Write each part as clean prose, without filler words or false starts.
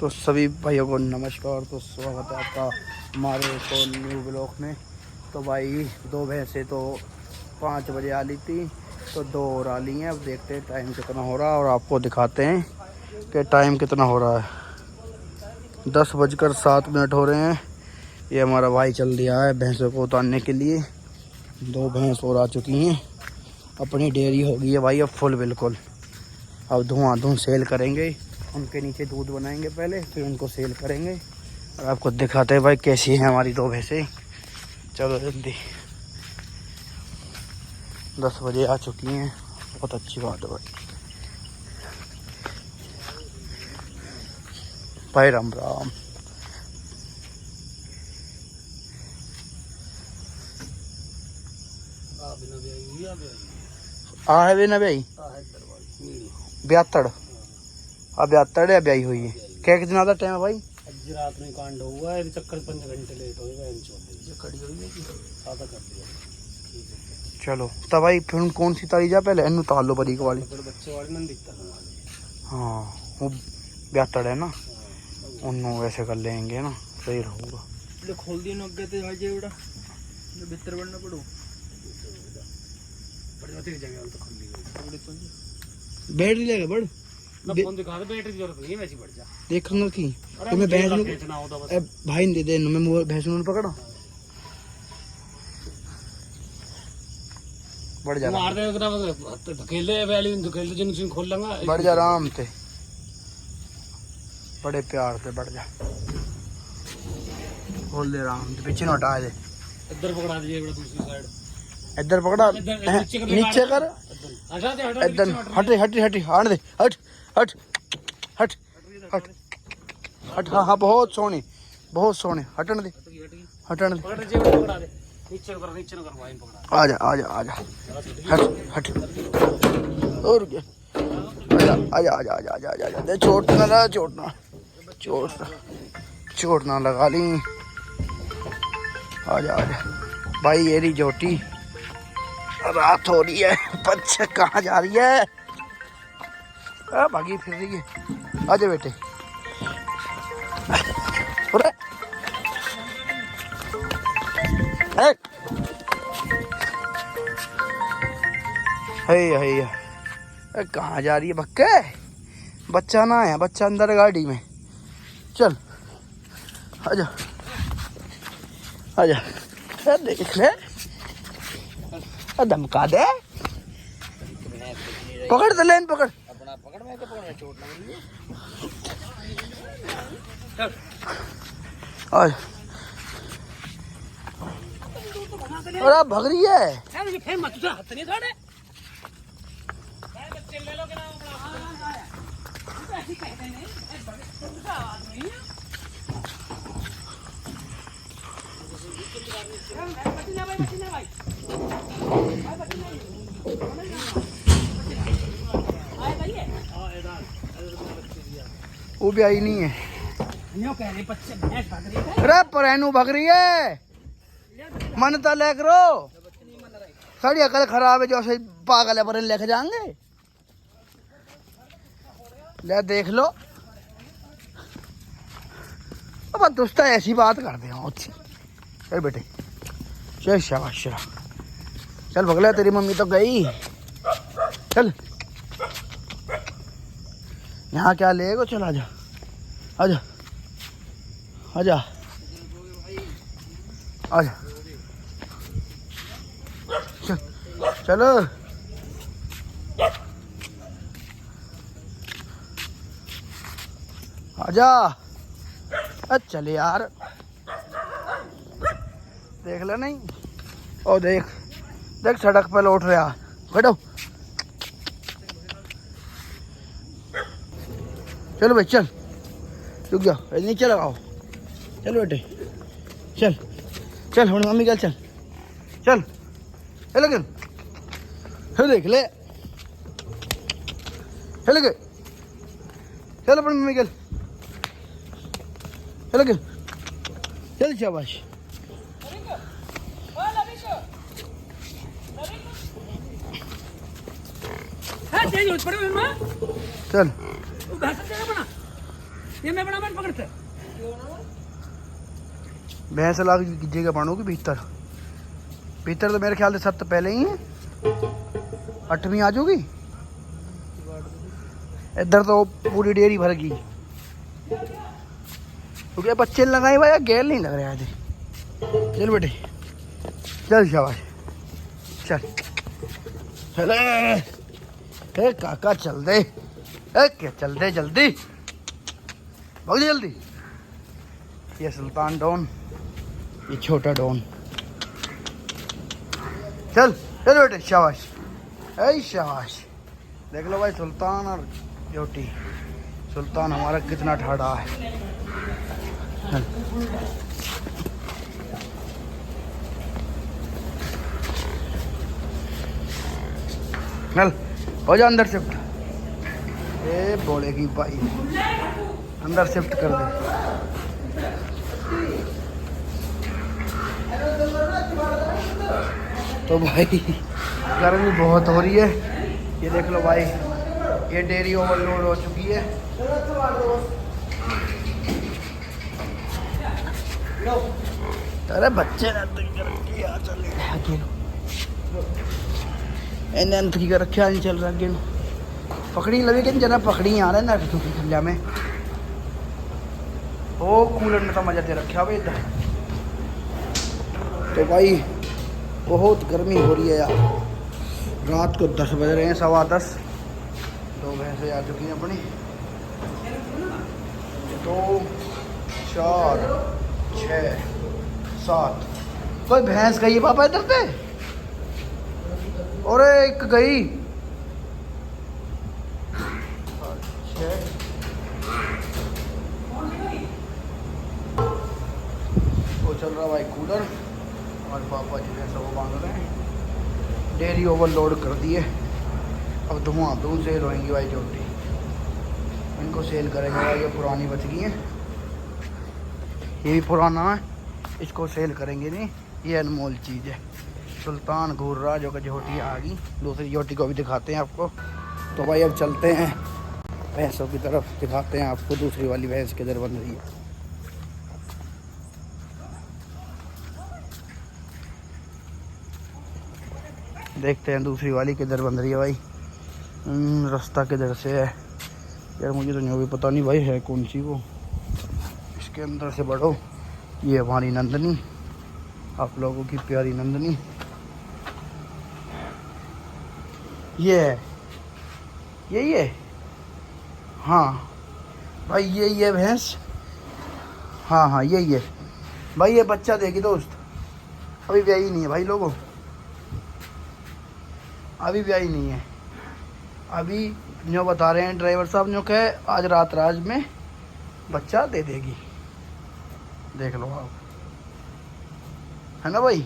तो सभी भाइयों को नमस्कार। तो स्वागत है आपका हमारे को न्यू ब्लॉग में। तो भाई 2 भैंसें तो 5 बजे आ ली थी, तो 2 और आ ली हैं। अब देखते हैं टाइम कितना हो रहा है और आपको दिखाते हैं कि टाइम कितना हो रहा है। 10:07 हो रहे हैं। ये हमारा भाई चल दिया है भैंसों को उतारने के लिए। 2 भैंस और आ चुकी हैं। अपनी डेयरी हो गई है भाई अब फुल बिल्कुल। अब धुआं सेल करेंगे, उनके नीचे दूध बनाएंगे पहले, फिर उनको सेल करेंगे और आपको दिखाते हैं भाई कैसी हैं हमारी 2 भैंसें। चलो जल्दी, 10 बजे आ चुकी हैं। बहुत अच्छी बात है भाई राम राम। है वे ना भाई 72 अब 72 है ब्याई हुई है। क्या कितना ज़्यादा टाइम है भाई? आज रात में कांड हुआ है, चक्कर 5 घंटे लेट हो गए। खड़ी हुई है सादा कर दिया। चलो तब भाई फिर कौन सी तारी जा पहले इन्नू ताल लो बरीक वाली। बच्चे वाली नहीं दिखता हाँ वो 72 है ना, उन्होंने वैसे कर लेंगे ना, सही रहूँगा। खोल दिए नगे थे भाई जेवड़ा जो भीतर बढ़ना पड़ो बैटरी लेगा बड़ फोन दिखा दे, बैटरी की जरूरत नहीं है, वैसी बढ़ जा देखूंगा कि मैं भैंस भाई दे दे मैं भैंस नूं पकड़ा बढ़ जा मार दे धकेले वाली धकेले जिन खोल लूंगा। बढ़ जा आराम से, बड़े प्यार से बढ़ जा। खोल दे आराम से, पीछे न हटा दे। इधर पकड़ा दीजिए दूसरी साइड। इधर पकड़ा नीचे कर इधर हटे हटे हटे आने दे। हट हट हट हट हट। हाँ हाँ बहुत सोने हटन दे हटन दे। आजा आजा आजा हट हट और क्या आजा आजा आजा आजा आजा आजा दे। चोट ना लगा, चोट ना लगा ली। आजा आजा भाई ये रही जोटी। रात हो रही है, बच्चे कहाँ जा रही है? भागी फिर रही है। आजा बेटे कहाँ जा रही है बक्के? बच्चा ना है, बच्चा अंदर गाड़ी में। चल आजा आजा देख ले, धमका दे। पकड़ तो लेन पकड़ मैं क्या पकड़ चोट लग रही है। और भग रही है। वो भी आई नहीं है। अरे परेनू भग रही है, मन तो ले करो। साड़ी अकल खराब है, जो से पागल है पर लेके जाएंगे। ले देख लो अब दोस्त ऐसी बात कर दे। चल बेटे चल शाबाश चल भगला, तेरी मम्मी तो गई। चल यहाँ क्या लेगो, चल आजा आजा आजा आजा चल चलो आजा। चल यार देख ले नहीं, और देख देख सड़क पे लौट रहा। बैठो चलो भाई चल, रुक जाओ नीचे लगाओ। चलो बेटे चल चल हमारी मम्मी कल चल चल चल गए फिर देख ले। चल गए चल अपनी मम्मी कल चल गए चल शाबाश। चल ये मैं बड़ा मत पकड़ते भैंस लाग जगह बनोगी भीतर भीतर तो मेरे ख्याल से 7 पहले ही है 8वीं आ जाओगी इधर तो पूरी डेयरी भर गई क्योंकि बच्चे लगाए भाई गैल नहीं लग रहे आज चल बेटे चल शाबाश चल चले ए काका चल दे ए क्या चल दे जल्दी भाग जल्दी ये सुल्तान डॉन ये छोटा डॉन चल चल बेटे शाबाश ऐ शाबाश देख लो भाई सुल्तान और जोटी सुल्तान हमारा कितना ठाड़ा है चल हो जा अंदर शिफ्ट ये बोलेगी भाई अंदर शिफ्ट कर दे तो भाई गर्मी बहुत हो रही है ये देख लो भाई ये डेयरी ओवरलोड हो चुकी है अरे बच्चे की कर रखा नहीं चल रहा गेम पकड़ी लगी कि जना पकड़ी आ रहा है ना खल्ला में ओ कूलर में तो मजा दे रखा भाई इधर तो भाई बहुत गर्मी हो रही है यार रात को 10 बज रहे हैं 10:15 2 भैंसें आ चुकी हैं अपनी 2 4 6 7 कोई भैंस गई है पापा इधर पे और एक गई 6 वो चल रहा भाई कूलर और पापा जी भैंसों को बांध रहे हैं डेयरी ओवरलोड कर दिए अब धुआं सेल होएंगी भाई जोटी इनको सेल करेंगे भाई ये पुरानी बच गई हैं ये भी पुराना है इसको सेल करेंगे नहीं ये अनमोल चीज़ है सुल्तान घूर रहा जो कि जोटी आ गई दूसरी जोटी को भी दिखाते हैं आपको तो भाई अब चलते हैं भैंसों की तरफ दिखाते हैं आपको दूसरी वाली भैंस किधर बन रही है देखते हैं दूसरी वाली किधर बन रही है भाई रास्ता किधर से है यार मुझे तो नहीं भी पता नहीं भाई है कौन सी वो इसके अंदर से बढ़ो ये हमारी नंदनी आप लोगों की प्यारी नंदनी ये है यही है हाँ भाई यही है भैंस हाँ यही है भाई ये बच्चा देगी दोस्त अभी ब्याही नहीं है भाई लोगों अभी ब्याही नहीं है अभी जो बता रहे हैं ड्राइवर साहब जो कहे आज रात में बच्चा दे देगी देख लो आप है ना भाई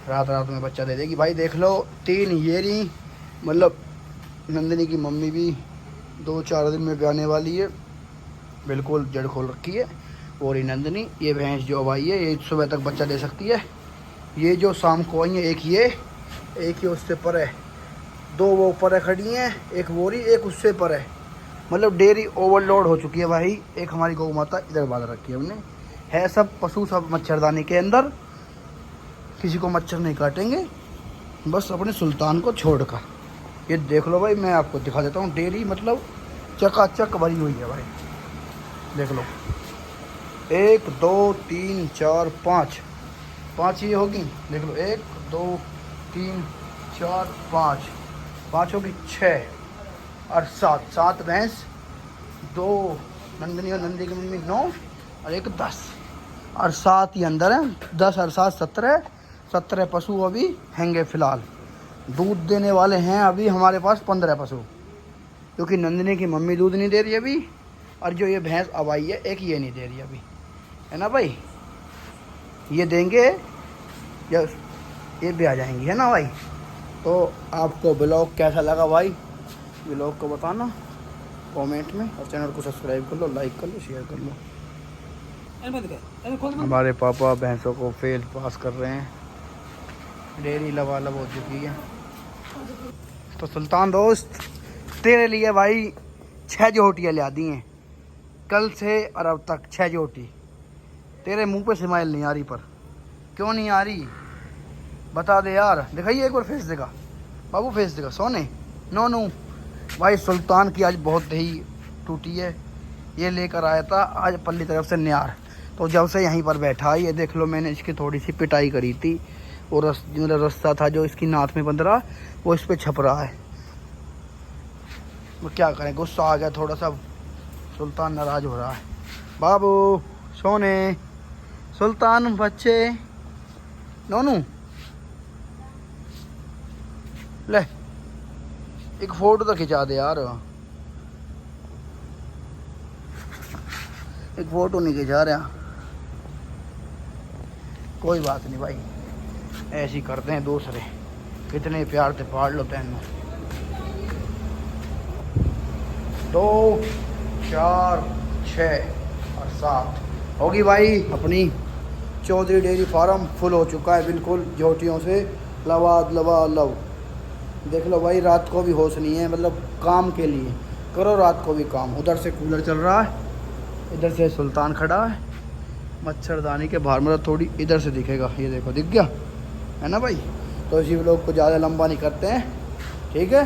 रात में बच्चा दे देगी भाई देख लो 3 येरी मतलब नंदिनी की मम्मी भी 2-4 दिन में ब्याने वाली है बिल्कुल जड़ खोल रखी है और ये नंदिनी ये भैंस जो भाई है ये सुबह तक बच्चा दे सकती है ये जो शाम को आई है एक ही उससे पर है 2 वो ऊपर है खड़ी हैं एक बोरी एक उससे पर है मतलब डेयरी ओवरलोड हो चुकी है भाई एक हमारी गौ माता इधर बांध रखी है हमने है सब पशु सब मच्छरदानी के अंदर किसी को मच्छर नहीं काटेंगे बस अपने सुल्तान को छोड़कर ये देख लो भाई मैं आपको दिखा देता हूँ डेयरी मतलब चकाचक भरी हुई है भाई देख लो 1 2 3 4 5 ये होगी देख लो 1 2 3 4 5 होगी 6 और 7 भैंस 2 नंदनी और नंदी की मम्मी 9 और 1 10 और 7 ही अंदर है 10 और 7 17 पशु अभी हैंगे फिलहाल दूध देने वाले हैं अभी हमारे पास 15 पशु क्योंकि नंदिनी की मम्मी दूध नहीं दे रही अभी और जो ये भैंस अब आई है एक ये नहीं दे रही अभी है ना भाई ये देंगे या ये भी आ जाएंगी है ना भाई तो आपको ब्लॉग कैसा लगा भाई ब्लॉग को बताना कमेंट में और चैनल को सब्सक्राइब कर लो लाइक कर लो शेयर कर लो हमारे पापा भैंसों को फेल पास कर रहे हैं डेयरी लबालब हो चुकी है तो सुल्तान दोस्त तेरे लिए भाई 6 जोटियाँ ला दी हैं कल से और अब तक 6 जोटी। तेरे मुंह पे स्माइल नहीं आ रही, पर क्यों नहीं आ रही बता दे यार। दिखाइए एक बार फेस दिखा बाबू, फेस दिखा सोने। नो नो भाई, सुल्तान की आज बहुत ही टूटी है। ये लेकर आया था आज पल्ली तरफ से न्यार, तो जब से यहीं पर बैठा, ये देख लो मैंने इसकी थोड़ी सी पिटाई करी थी। वो मतलब रास्ता था जो इसकी नाथ में बंध रहा, वो इस पर छप रहा है। वो क्या करें, गुस्सा आ गया थोड़ा सा, सुल्तान नाराज हो रहा है। बाबू सोने, सुल्तान बच्चे, नोनू ले एक फोटो तो खिंचा दे यार। एक फोटो नहीं खिंचा रहा, कोई बात नहीं भाई, ऐसे ही करते हैं दूसरे। कितने प्यार से पाड़ लो तेन 2 4 6 और 7 होगी भाई। अपनी चौधरी डेयरी फार्म फुल हो चुका है बिल्कुल, जोटियों से लवाद लवा लव। देख लो भाई, रात को भी होश नहीं है, मतलब काम के लिए करो रात को भी काम। उधर से कूलर चल रहा है, इधर से सुल्तान खड़ा है मच्छरदानी के बाहर, मतलब थोड़ी इधर से दिखेगा, ये देखो दिख गया है ना भाई। तो इसी व्लॉग को ज़्यादा लंबा नहीं करते हैं, ठीक है।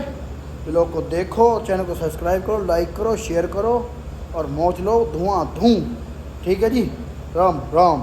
व्लॉग को देखो, चैनल को सब्सक्राइब करो, लाइक करो, शेयर करो और मौज लो धुआं धूम, ठीक है जी। राम राम।